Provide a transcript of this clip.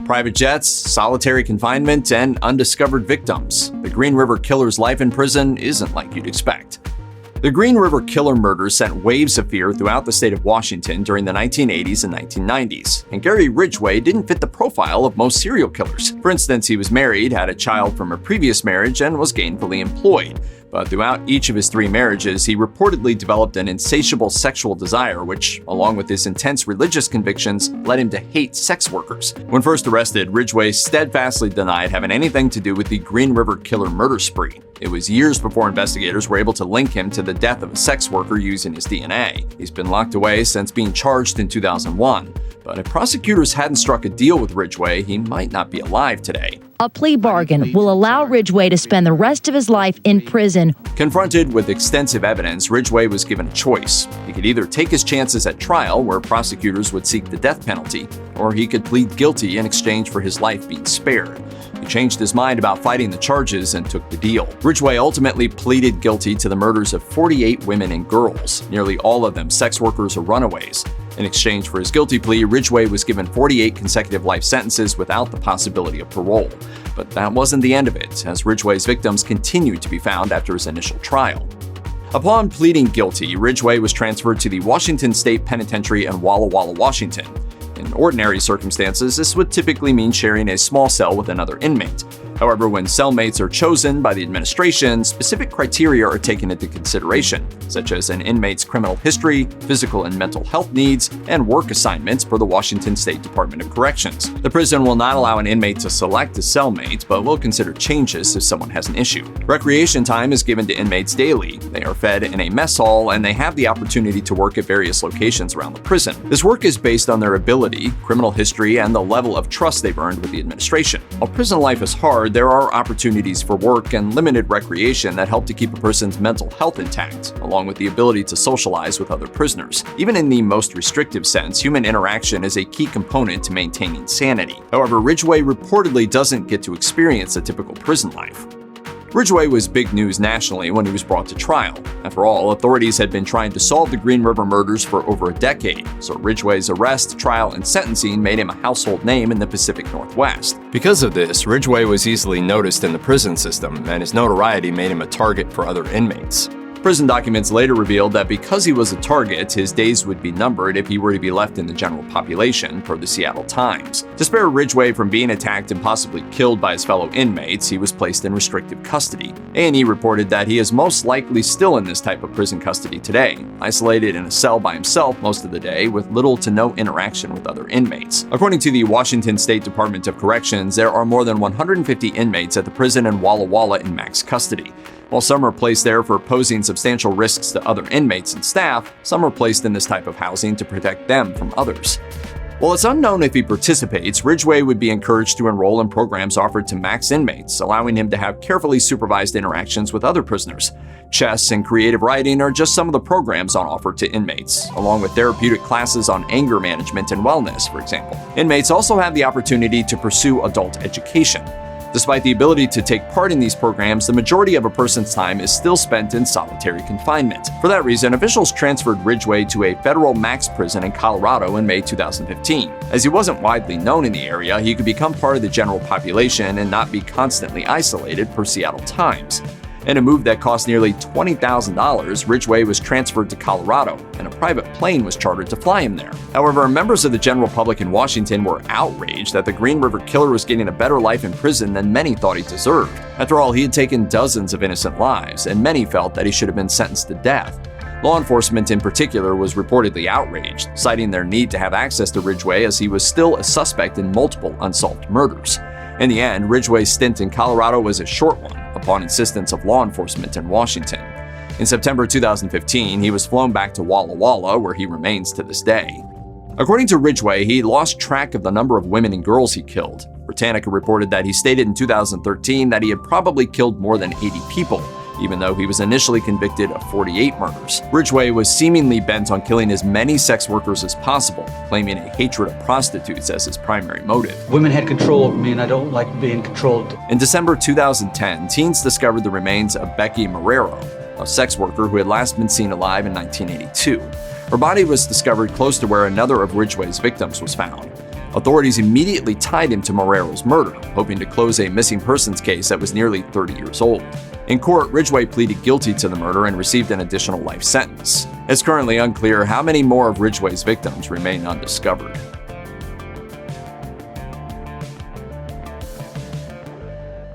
Private jets, solitary confinement, and undiscovered victims. The Green River Killer's life in prison isn't like you'd expect. The Green River Killer murders sent waves of fear throughout the state of Washington during the 1980s and 1990s, and Gary Ridgway didn't fit the profile of most serial killers. For instance, he was married, had a child from a previous marriage, and was gainfully employed. But throughout each of his 3 marriages, he reportedly developed an insatiable sexual desire, which, along with his intense religious convictions, led him to hate sex workers. When first arrested, Ridgway steadfastly denied having anything to do with the Green River Killer murder spree. It was years before investigators were able to link him to the death of a sex worker using his DNA. He's been locked away since being charged in 2001. But if prosecutors hadn't struck a deal with Ridgway, he might not be alive today. A plea bargain will allow Ridgway to spend the rest of his life in prison. Confronted with extensive evidence, Ridgway was given a choice. He could either take his chances at trial, where prosecutors would seek the death penalty, or he could plead guilty in exchange for his life being spared. He changed his mind about fighting the charges and took the deal. Ridgway ultimately pleaded guilty to the murders of 48 women and girls, nearly all of them sex workers or runaways. In exchange for his guilty plea, Ridgway was given 48 consecutive life sentences without the possibility of parole. But that wasn't the end of it, as Ridgway's victims continued to be found after his initial trial. Upon pleading guilty, Ridgway was transferred to the Washington State Penitentiary in Walla Walla, Washington. In ordinary circumstances, this would typically mean sharing a small cell with another inmate. However, when cellmates are chosen by the administration, specific criteria are taken into consideration, such as an inmate's criminal history, physical and mental health needs, and work assignments per the Washington State Department of Corrections. The prison will not allow an inmate to select a cellmate, but will consider changes if someone has an issue. Recreation time is given to inmates daily. They are fed in a mess hall, and they have the opportunity to work at various locations around the prison. This work is based on their ability, criminal history, and the level of trust they've earned with the administration. While prison life is hard, there are opportunities for work and limited recreation that help to keep a person's mental health intact, along with the ability to socialize with other prisoners. Even in the most restrictive sense, human interaction is a key component to maintaining sanity. However, Ridgway reportedly doesn't get to experience a typical prison life. Ridgway was big news nationally when he was brought to trial. After all, authorities had been trying to solve the Green River murders for over a decade, so Ridgway's arrest, trial, and sentencing made him a household name in the Pacific Northwest. Because of this, Ridgway was easily noticed in the prison system, and his notoriety made him a target for other inmates. Prison documents later revealed that because he was a target, his days would be numbered if he were to be left in the general population, per the Seattle Times. To spare Ridgway from being attacked and possibly killed by his fellow inmates, he was placed in restrictive custody. A&E reported that he is most likely still in this type of prison custody today, isolated in a cell by himself most of the day with little to no interaction with other inmates. According to the Washington State Department of Corrections, there are more than 150 inmates at the prison in Walla Walla in max custody. While some are placed there for posing substantial risks to other inmates and staff, some are placed in this type of housing to protect them from others. While it's unknown if he participates, Ridgway would be encouraged to enroll in programs offered to max inmates, allowing him to have carefully supervised interactions with other prisoners. Chess and creative writing are just some of the programs on offer to inmates, along with therapeutic classes on anger management and wellness, for example. Inmates also have the opportunity to pursue adult education. Despite the ability to take part in these programs, the majority of a person's time is still spent in solitary confinement. For that reason, officials transferred Ridgway to a federal max prison in Colorado in May 2015. As he wasn't widely known in the area, he could become part of the general population and not be constantly isolated, per Seattle Times. In a move that cost nearly $20,000, Ridgway was transferred to Colorado, and a private plane was chartered to fly him there. However, members of the general public in Washington were outraged that the Green River Killer was getting a better life in prison than many thought he deserved. After all, he had taken dozens of innocent lives, and many felt that he should have been sentenced to death. Law enforcement in particular was reportedly outraged, citing their need to have access to Ridgway as he was still a suspect in multiple unsolved murders. In the end, Ridgway's stint in Colorado was a short one, upon insistence of law enforcement in Washington. In September 2015, he was flown back to Walla Walla, where he remains to this day. According to Ridgway, he lost track of the number of women and girls he killed. Britannica reported that he stated in 2013 that he had probably killed more than 80 people, even though he was initially convicted of 48 murders. Ridgway was seemingly bent on killing as many sex workers as possible, claiming a hatred of prostitutes as his primary motive. Women had control over me, and I don't like being controlled. In December 2010, teens discovered the remains of Becky Marrero, a sex worker who had last been seen alive in 1982. Her body was discovered close to where another of Ridgway's victims was found. Authorities immediately tied him to Marrero's murder, hoping to close a missing persons case that was nearly 30 years old. In court, Ridgway pleaded guilty to the murder and received an additional life sentence. It's currently unclear how many more of Ridgway's victims remain undiscovered.